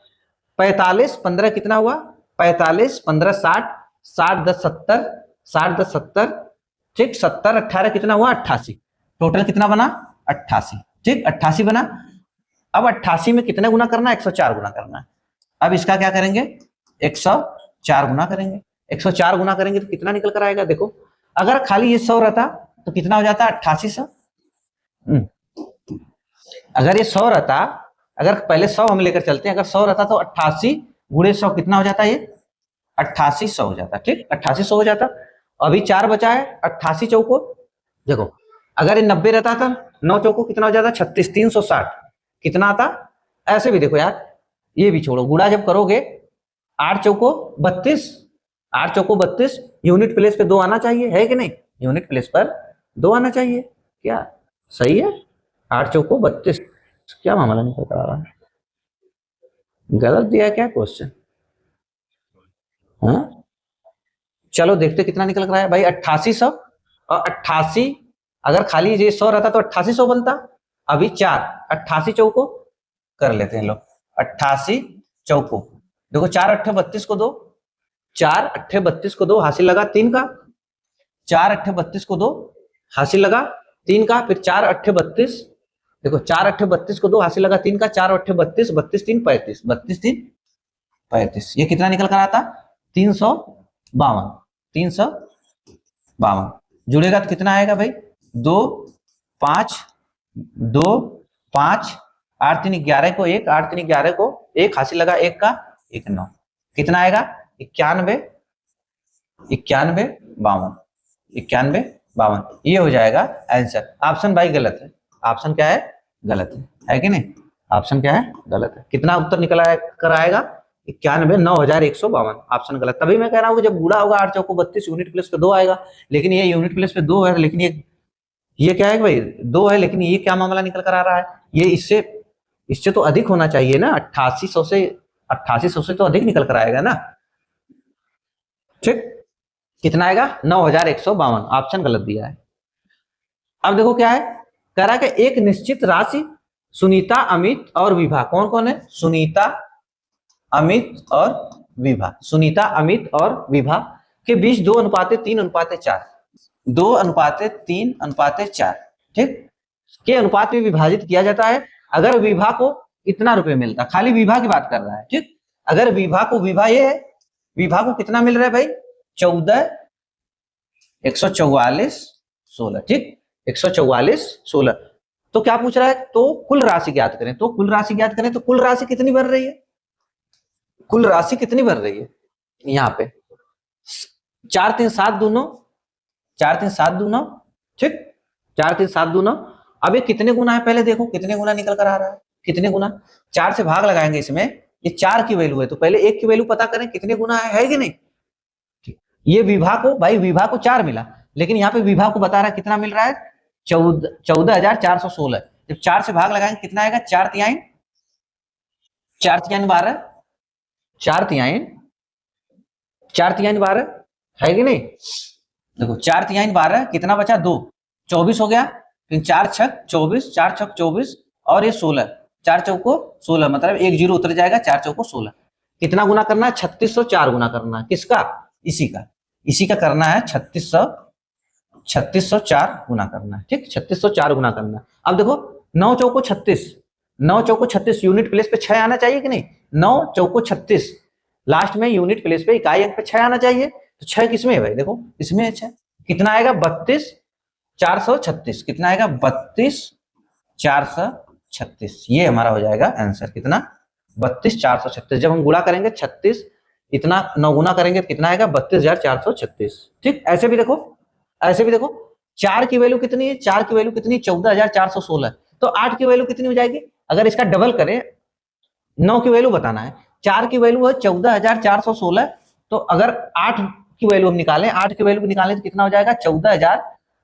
45 15 कितना हुआ, 45 15 60, 60 10 70, 60 10 70, ठीक, 70 18 कितना हुआ, 88, टोटल कितना बना, 88। ठीक, 88 बना। अब 88 में कितने गुना करना है, 104 गुना करना है। अब इसका क्या करेंगे, 104 गुना करेंगे, 104 गुना करेंगे तो कितना निकल कर आएगा, देखो अगर खाली ये 100 रहता तो कितना हो जाता, 8800। अगर ये 100 रहता, अगर पहले 100 हम लेकर चलते हैं, अगर 100 रहता तो 88 गुणे 100 कितना हो जाता, ये 8800 हो जाता। ठीक, 8800 हो जाता। अभी 4 बचा है, 88 चौको, देखो अगर ये 90 रहता था, 9 चौको कितना हो जाता, 36 360 कितना आता। ऐसे भी देखो यार, ये भी छोड़ो, गुणा जब करोगे 8 चौको 32, 8 चौको 32, यूनिट प्लेस पे 2 आना चाहिए, है कि नहीं, यूनिट प्लेस पर 2 आना चाहिए, क्या सही है, 8 चौको 32, क्या मामला निकल कर आ रहा है, गलत दिया है क्या क्वेश्चन, हाँ चलो देखते कितना निकल कर आया भाई, 8800, और 88 अगर खाली ये 100 रहता तो 8800 बनता। अभी 4 88 चौको कर लेते हैं लोग, 88 चौको, देखो 4 अट्ठे 32 को 2, 4 अट्ठे 32 को 2, हासिल लगा 3 का, 4 अट्ठे 32 को 2 हासिल लगा 3 का, फिर 4 अट्ठे 32, देखो 4 अट्ठे 32 को 2 हासिल लगा 3 का, 4 अट्ठे 32, 32 3 35, 32 3 35, ये कितना निकल कर आता, 352, 352 जुड़ेगा तो कितना आएगा भाई, 2 5 2 5 8 3 11 को 1, 8 3 11 को 1 हासिल लगा 1 का 1 9, कितना आएगा 91 91 52, 91 52, ये हो जाएगा आंसर। ऑप्शन भाई गलत है, ऑप्शन क्या है, गलत है कि नहीं, ऑप्शन क्या है, गलत है। कितना उत्तर निकल कर आएगा, 91,9,152, ऑप्शन गलत। तभी मैं कह रहा हूँ कि जब गुणा होगा 8 चौको 32, यूनिट प्लेस पे 2 आएगा, लेकिन ये यूनिट प्लेस पे 2 है, लेकिन ये क्या है भाई 2 है, लेकिन ये क्या मामला निकल कर आ रहा है, ये इससे तो अधिक होना चाहिए ना, 8800 से तो अधिक निकल कर आएगा ना। ठीक, कितना आएगा 9152, ऑप्शन गलत दिया है। अब देखो क्या है, कह रहा है कि एक निश्चित राशि सुनीता, अमित और विभा, कौन कौन है, सुनीता, अमित और विभा, सुनीता, अमित और विभा के बीच 2:3:4, 2:3:4, ठीक, के अनुपात में विभाजित किया जाता है अगर विभा को इतना रुपए मिलता, खाली विभा की बात कर रहा है। ठीक, अगर विभा ये है, विभा को कितना मिल रहा है भाई 14, 144, 16, ठीक, 144, 16। तो क्या पूछ रहा है, तो कुल राशि ज्ञात करें, तो कुल राशि ज्ञात करें, तो कुल राशि कितनी बढ़ रही है, कुल राशि कितनी बढ़ रही है, यहाँ पे 4 3 7 2 9, 4 3 7 2 9, ठीक, 4 3 7 2 9। अब ये कितने गुना है, पहले देखो कितने गुना निकल कर आ रहा है, कितने गुना, 4 से भाग लगाएंगे इसमें, ये 4 की वैल्यू है, तो पहले 1 की वैल्यू पता करें कितने गुना है कि नहीं। ये विभा को, भाई विभा को 4 मिला, लेकिन यहाँ पे विभा को बता रहा है कितना मिल रहा है 14,416। जब 4 से भाग लगाएंगे कितना आएगा, 4 तिहाई 12, 4 तिहाई 12 है कि नहीं। देखो 4 तिहाई 12, कितना बचा 2, 24 हो गया, फिर 4 छक 24, 4 छक 24 और ये 16, 4 चौको 16, मतलब 1 0 उतर जाएगा, 4 चौको 16। कितना गुना करना है, 3604 गुना करना है, किसका, इसी का करना है, 3604 गुना करना है, ठीक, 3604 गुना करना है। अब देखो 9 चौको 36, 9 चौको 36, यूनिट प्लेस पे 6 आना चाहिए कि नहीं, 9 चौको 36, लास्ट में यूनिट प्लेस पे इकाई अंक पे 6 आना चाहिए, तो 6 किसमें है भाई, देखो इसमें है 6, कितना आएगा 32,436, कितना आएगा 32,436, ये हमारा हो जाएगा आंसर, कितना 32,436। जब हम गुणा करेंगे 36, इतना 9 गुना करेंगे तो कितना आएगा 32,436, ठीक। ऐसे भी देखो 4 की वैल्यू कितनी है, 4 की वैल्यू कितनी, 14,416, तो 8 की वैल्यू कितनी हो जाएगी, अगर इसका डबल करें, 9 की वैल्यू बताना है, 4 की वैल्यू है 14,416, तो अगर 8 की वैल्यू हम निकालें, 8 की वैल्यू निकालें तो कितना हो जाएगा 14,000,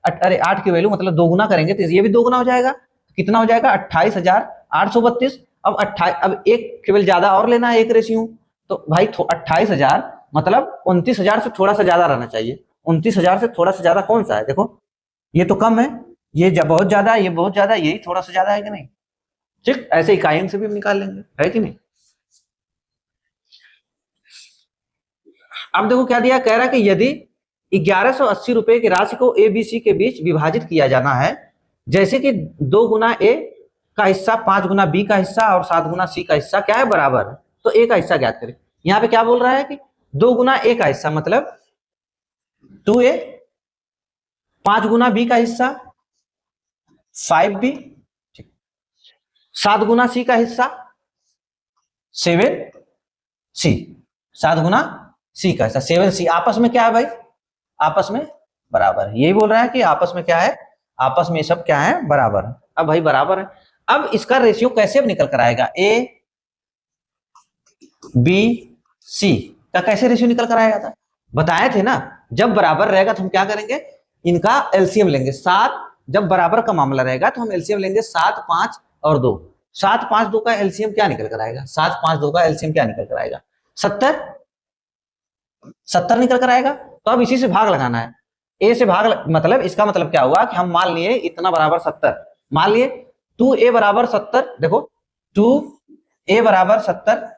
अरे 8 की वैल्यू मतलब 2 गुना करेंगे तो ये भी 2 गुना हो जाएगा, कितना हो जाएगा 28,832। अब 28, अब एक केवल ज्यादा और लेना है, एक रेशियो, तो भाई 28,000 मतलब 29,000 से थोड़ा सा ज्यादा रहना चाहिए, 29,000 से थोड़ा सा ज्यादा कौन सा है, देखो ये तो कम है, ये बहुत ज्यादा है, ये बहुत ज्यादा है, यही थोड़ा सा ज्यादा है कि नहीं, ठीक। ऐसे इकाई अंक से भी हम निकाल लेंगे, है कि नहीं। अब देखो क्या दिया, कह रहा है कि यदि 1180 रुपए की राशि को ए बी सी के बीच विभाजित किया जाना है, जैसे कि 2 गुना ए का हिस्सा 5 गुना बी का हिस्सा और 7 गुना सी का हिस्सा क्या है, बराबर है, तो ए का हिस्सा ज्ञात करें। यहाँ पे क्या बोल रहा है कि 2 गुना ए का हिस्सा मतलब 2a, 5 गुना बी का हिस्सा 5b, 7 गुना सी का हिस्सा 7c, 7 गुना सी का हिस्सा 7c, आपस में क्या है भाई, आपस में बराबर है, यही बोल रहा है कि आपस में क्या है, आपस में सब क्या है, बराबर है। अब भाई बराबर है, अब इसका रेशियो कैसे अब निकल कर आएगा, ए बी सी का कैसे रेशियो निकल कर आएगा था, बताए थे ना, जब बराबर रहेगा तो हम क्या करेंगे, इनका एलसीएम लेंगे, 7, जब बराबर का मामला रहेगा तो हम एलसीएम लेंगे 7 5 और 2, 7 5 2 का एलसीएम क्या निकल कर आएगा, 7 5 2 का एलसीएम क्या निकल कर आएगा, 70 निकल कर आएगा। तो अब इसी से भाग लगाना है, ए से भाग, मतलब इसका मतलब क्या हुआ कि हम मान लिए इतना बराबर 70, मान लिए 2a बराबर 70, देखो 2a बराबर 70,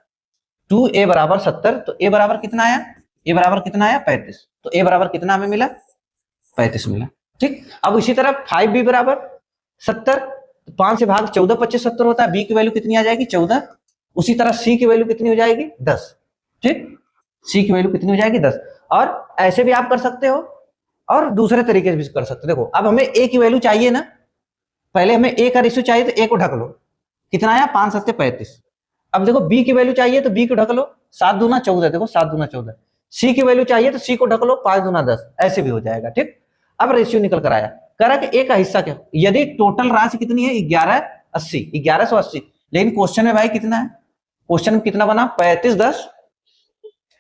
2a बराबर 70, तो a बराबर कितना आया, a बराबर कितना आया 35, तो a बराबर कितना हमें मिला 35 मिला, ठीक। अब इसी तरह 5b बराबर 70, 5 से भाग 14 25 70 होता है, b की वैल्यू कितनी आ जाएगी 14, उसी तरह c की वैल्यू कितनी हो जाएगी 10, ठीक, c की वैल्यू कितनी हो जाएगी 10। और ऐसे भी आप कर सकते हो और दूसरे तरीके से भी कर सकते हो। देखो अब हमें a की वैल्यू चाहिए ना, पहले हमें a का रेशियो चाहिए तो a को ढक लो, कितना आया 5 7 35। अब देखो b की वैल्यू चाहिए तो b को ढक लो, 7 दूना 14, देखो 7 दूना 14। c की वैल्यू चाहिए तो c को ढक लो, 5 दूना 10, ऐसे भी हो जाएगा, ठीक। अब रेशियो निकल कर आया, कह रहा कि a का हिस्सा क्या, यदि टोटल राशि कितनी है 1180, 1180, लेकिन क्वेश्चन में भाई कितना है, क्वेश्चन में कितना बना 35 10,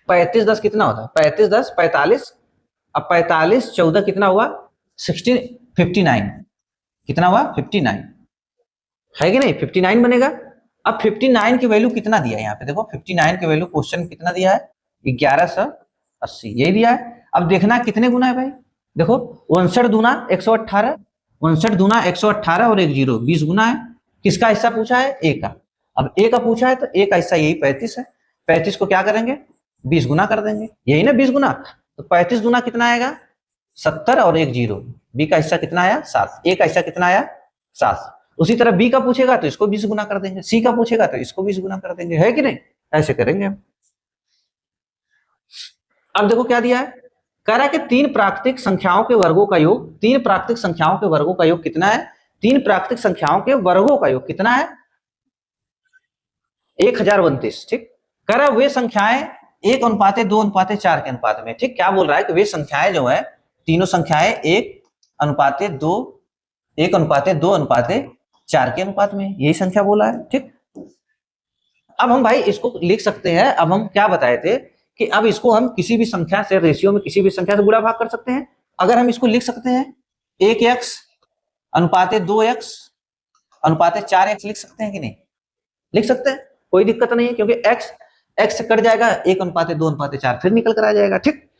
35 10 कितना होता है 35 10 45, अब 45 14 कितना हुआ 16 59, कितना हुआ 59 है कि नहीं, 59 बनेगा। अब 59 की वैल्यू कितना दिया है यहाँ पे, देखो 59 की वैल्यू क्वेश्चन कितना दिया है 1180, यही दिया है। अब देखना कितने गुना है भाई, देखो 59 दूना 118, 59 दूना 118 और एक जीरो 20 गुना है। किसका हिस्सा पूछा है, ए का। अब ए का पूछा है तो ए का हिस्सा यही 35 है, 35 को क्या करेंगे 20 गुना कर देंगे, यही ना 20 गुना, तो 35 गुना कितना आएगा 70 और एक जीरो, बी का हिस्सा कितना आया 7, ए का हिस्सा कितना आया 7। उसी तरह बी का पूछेगा तो इसको 20 गुना कर देंगे, सी का पूछेगा तो इसको 20 गुना कर देंगे, है कि नहीं, ऐसे करेंगे हम। अब देखो क्या दिया है, कह रहा है कि तीन प्राकृतिक संख्याओं के वर्गों का योग, तीन प्राकृतिक संख्याओं के वर्गों का योग कितना है, तीन प्राकृतिक संख्याओं के वर्गों का योग कितना है 1029, ठीक। कह रहा है वे संख्याएं 1:2:4 के अनुपात में, ठीक। क्या बोल रहा है कि वे संख्याएं जो है तीनों संख्याएं 1:2, 1:2:4 के अनुपात में, यही संख्या बोला है, ठीक। अब हम भाई इसको लिख सकते हैं, अब हम क्या बताए थे कि अब इसको हम किसी भी संख्या से रेशियो में किसी भी संख्या से गुणा भाग कर सकते हैं। अगर हम इसको लिख सकते हैं 1x:2x:4x लिख सकते हैं कि नहीं, लिख सकते हैं, कोई दिक्कत नहीं है, क्योंकि x से कट जाएगा 1:2:4 फिर निकल कर आ जाएगा, ठीक।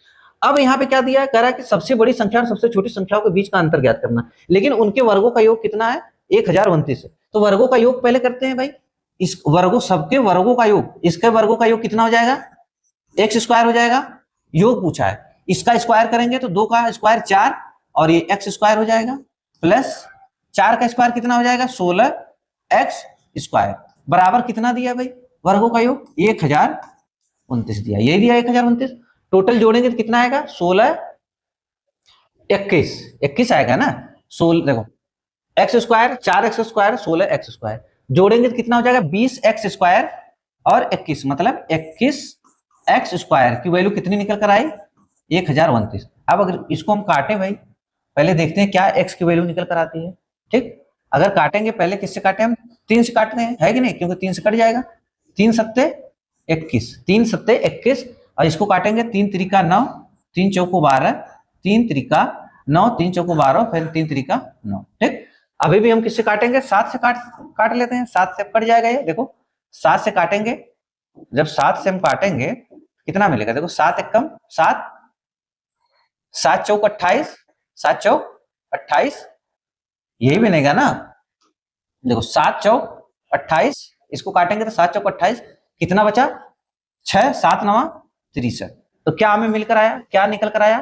अब यहाँ पे क्या दिया है, कह रहा है कि सबसे बड़ी संख्या और सबसे छोटी संख्याओं के बीच का अंतर ज्ञात करना, लेकिन उनके वर्गों का योग कितना है 1029 है। तो वर्गों का योग पहले करते हैं भाई, इस वर्गों सबके वर्गों का योग, इसके वर्गों का योग कितना हो जाएगा x² हो जाएगा, योग पूछा है, इसका स्क्वायर करेंगे तो 2 का स्क्वायर 4 और ये x² हो जाएगा, प्लस 4 का स्क्वायर कितना हो जाएगा 16x² बराबर कितना दिया भाई वर्गों का योग 1029 दिया, ये दिया 1029। टोटल जोड़ेंगे तो कितना आएगा 16 21 आएगा ना, 16 देखो x² 4x² 16x², जोड़ेंगे तो कितना हो जाएगा 20x² और 21, मतलब 21x² की वैल्यू कितनी निकल कर आई 1029। अब अगर इसको हम काटें भाई, पहले देखते हैं क्या x की वैल्यू निकल कर आती है, ठीक। अगर काटेंगे पहले किससे काटे हम 3 से काटते हैं, है कि नहीं, क्योंकि 3 से कट जाएगा, 3 सत्ते 21, 3 सत्ते 21, और इसको काटेंगे 3 त्रिका 9, 3 चौको 12, 3 त्रिका 9, 3 चौको 12, फिर 3 त्रिका 9, ठीक। अभी भी हम किससे काटेंगे 7 से काट लेते हैं, 7 से कट जाएगा ये, देखो 7 से काटेंगे, जब 7 से हम काटेंगे कितना मिलेगा, देखो 7 एकम 7, 7 चौक 28, 7 चौक 28, यही बनेगा ना, देखो 7 चौक 28, इसको काटेंगे तो 7 चौक 28, कितना बचा 6, 7 9 63। तो क्या हमें मिलकर आया, क्या निकल कर आया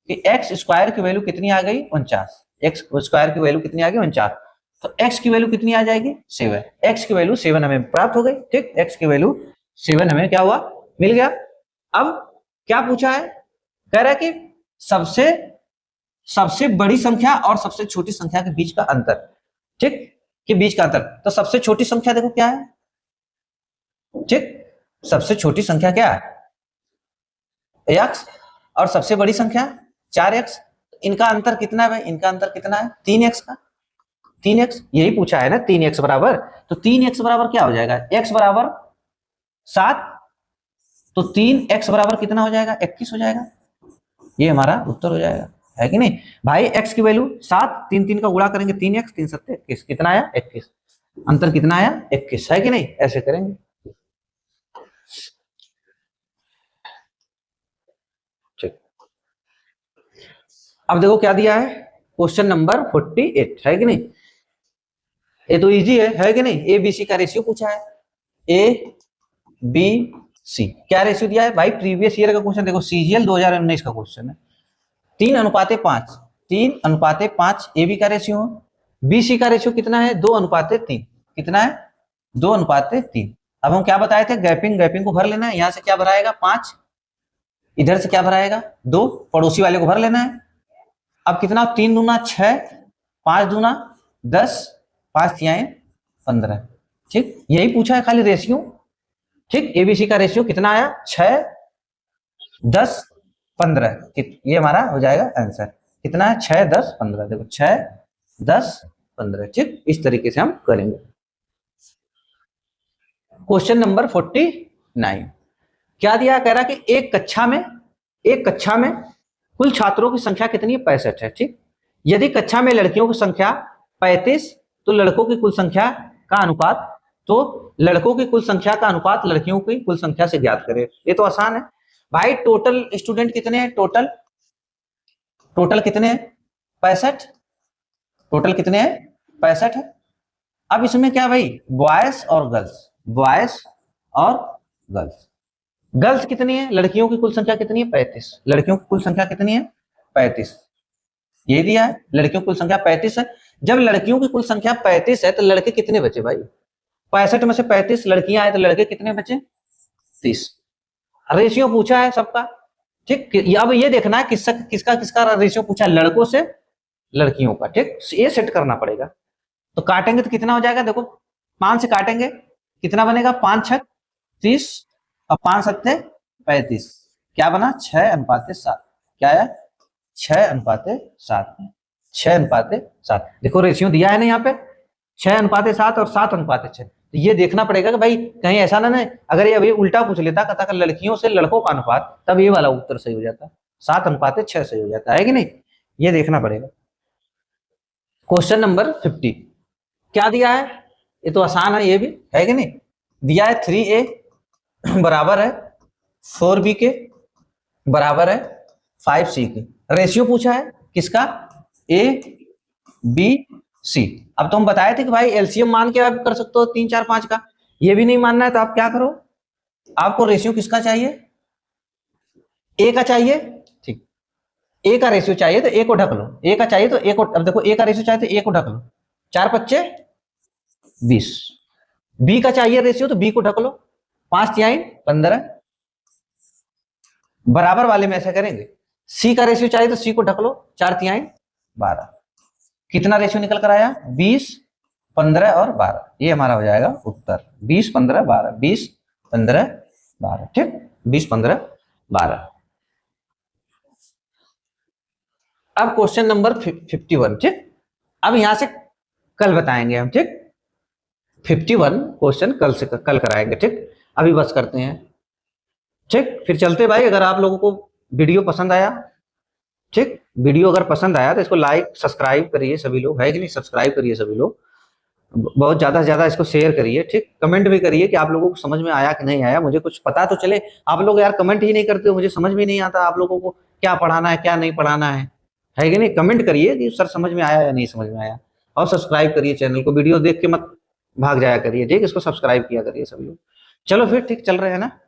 कि x² की वैल्यू कितनी आ गई 49, x² की वैल्यू कितनी आ गई 49, तो x की वैल्यू कितनी आ जाएगी 7, x की वैल्यू 7 हमें प्राप्त हो गई, ठीक। x की वैल्यू 7 हमें क्या हुआ मिल गया। अब क्या पूछा है, कह रहा है कि सबसे बड़ी संख्या और सबसे छोटी संख्या के बीच का अंतर, ठीक, के बीच का अंतर। तो सबसे छोटी संख्या देखो क्या है, ठीक, सबसे छोटी संख्या क्या है x, और सबसे बड़ी संख्या 4x, इनका अंतर कितना है भाई, इनका अंतर कितना है 3x का, 3x यही पूछा है ना, 3x बराबर, तो 3x बराबर क्या हो जाएगा x बराबर 7, तो 3x बराबर कितना हो जाएगा 21 हो जाएगा, ये हमारा उत्तर हो जाएगा, है कि नहीं भाई। x की वैल्यू 7, 3 3 का गुणा करेंगे 3x, 3 7 21, कितना आया 21, अंतर कितना आया 21, है कि नहीं, ऐसे करेंगे। ठीक, अब देखो क्या दिया है, क्वेश्चन नंबर 48, है कि नहीं, ये तो इजी है कि नहीं, ए बी सी का रेशियो पूछा है, ए बी सी क्या रेशियो दिया है भाई, प्रीवियस ईयर का क्वेश्चन देखो, सीजीएल 2019 का क्वेश्चन है, 3:5, 3:5 ए बी का रेशियो, बी सी का रेशियो कितना है 2:3, कितना है 2:3। अब हम क्या बताए थे, गैपिंग को भर लेना है, यहां से क्या भराएगा 5, इधर से क्या भराएगा 2, पड़ोसी वाले को भर लेना है। अब कितना 3 दूना 6, 5 दूना 10, 5 तिहाई 15, ठीक, यही पूछा है खाली रेशियो, ठीक। एबीसी का रेशियो कितना आया 6 10 15, ये हमारा हो जाएगा आंसर, कितना है 6 10 15, देखो 6 10 15, ठीक। इस तरीके से हम करेंगे। क्वेश्चन नंबर 49 क्या दिया, कह रहा कि एक कक्षा में कुल छात्रों की संख्या कितनी है, 65 है। ठीक, यदि कक्षा में लड़कियों की संख्या 35 तो लड़कों की कुल संख्या का अनुपात, तो लड़कों की कुल संख्या का अनुपात लड़कियों की कुल संख्या से ज्ञात करें। ये तो आसान है भाई। टोटल स्टूडेंट कितने हैं, टोटल कितने हैं, 65। टोटल कितने हैं, 65 है। अब इसमें क्या भाई, बॉयज और गर्ल्स, गर्ल्स कितनी है, लड़कियों की कुल संख्या कितनी है, 35। लड़कियों की कुल संख्या कितनी है, 35। ये दिया है, लड़कियों की कुल संख्या 35 है। जब लड़कियों की कुल संख्या 35 है तो लड़के कितने बचे भाई, 65 में से 35 लड़कियां आए तो लड़के कितने बचे, 30। रेशियो पूछा है सबका। ठीक, अब ये देखना है किसका रेशियो पूछा है, लड़कों से लड़कियों का। ठीक, ये सेट करना पड़ेगा। तो काटेंगे तो कितना हो जाएगा, देखो 5 से काटेंगे कितना बनेगा, 5 6 30 और 5 7 35। क्या बना, 6:7। क्या है, 6:7। 6:7। देखो रेशियो दिया है ना यहाँ पे, 6:7 और 7:6। तो ये देखना पड़ेगा कि भाई कहीं ऐसा ना, अगर ये अभी उल्टा पूछ लेता कथा लड़कियों से लड़कों का अनुपात, तब ये वाला उत्तर सही हो जाता, 7:6 सही हो जाता है कि नहीं। ये देखना पड़ेगा। क्वेश्चन नंबर 50 क्या दिया है, ये तो आसान है, ये भी है कि नहीं। दिया है 3A बराबर है 4B के बराबर है 5C के। रेशियो पूछा है किसका, ABC। अब तुम बताए थे कि भाई एलसीएम मान के आप कर सकते हो 3 4 5 का, ये भी नहीं मानना है तो आप क्या करो, आपको रेशियो किसका चाहिए, ए का चाहिए। ठीक, ए का रेशियो चाहिए तो ए को ढक लो, ए का चाहिए तो ए को, अब देखो ए का रेशियो चाहिए तो ए को ढक लो, 4 5 20। बी का चाहिए रेशियो तो बी को ढक लो, 5 तिहाई 15। बराबर वाले में ऐसा करेंगे। सी का रेशियो चाहिए तो सी को ढक लो, 4 तिहाई 12। कितना रेशियो निकल कर आया, 20 15 और 12। ये हमारा हो जाएगा उत्तर, 20 15 12, 20 15 12। ठीक, 20 15 12। अब क्वेश्चन नंबर 51। ठीक, अब यहां से कल बताएंगे हम। ठीक, 51 क्वेश्चन कल कराएंगे। ठीक, अभी बस करते हैं। ठीक, फिर चलते भाई। अगर आप लोगों को वीडियो पसंद आया, ठीक, वीडियो अगर पसंद आया तो इसको लाइक सब्सक्राइब करिए सभी लोग, है कि नहीं, सब्सक्राइब करिए सभी लोग, बहुत ज्यादा से ज्यादा इसको शेयर करिए। ठीक, कमेंट भी करिए कि आप लोगों को समझ में आया कि नहीं आया, मुझे कुछ पता तो चले। आप लोग यार कमेंट ही नहीं करते हो, मुझे समझ में नहीं आता आप लोगों को क्या पढ़ाना है क्या नहीं पढ़ाना है कि नहीं। कमेंट करिए कि सर समझ में आया या नहीं समझ में आया, और सब्सक्राइब करिए चैनल को, वीडियो देख के मत भाग जाया करिए। ठीक, इसको सब्सक्राइब किया करिए सभी लोग। चलो फिर ठीक, चल रहे हैं ना।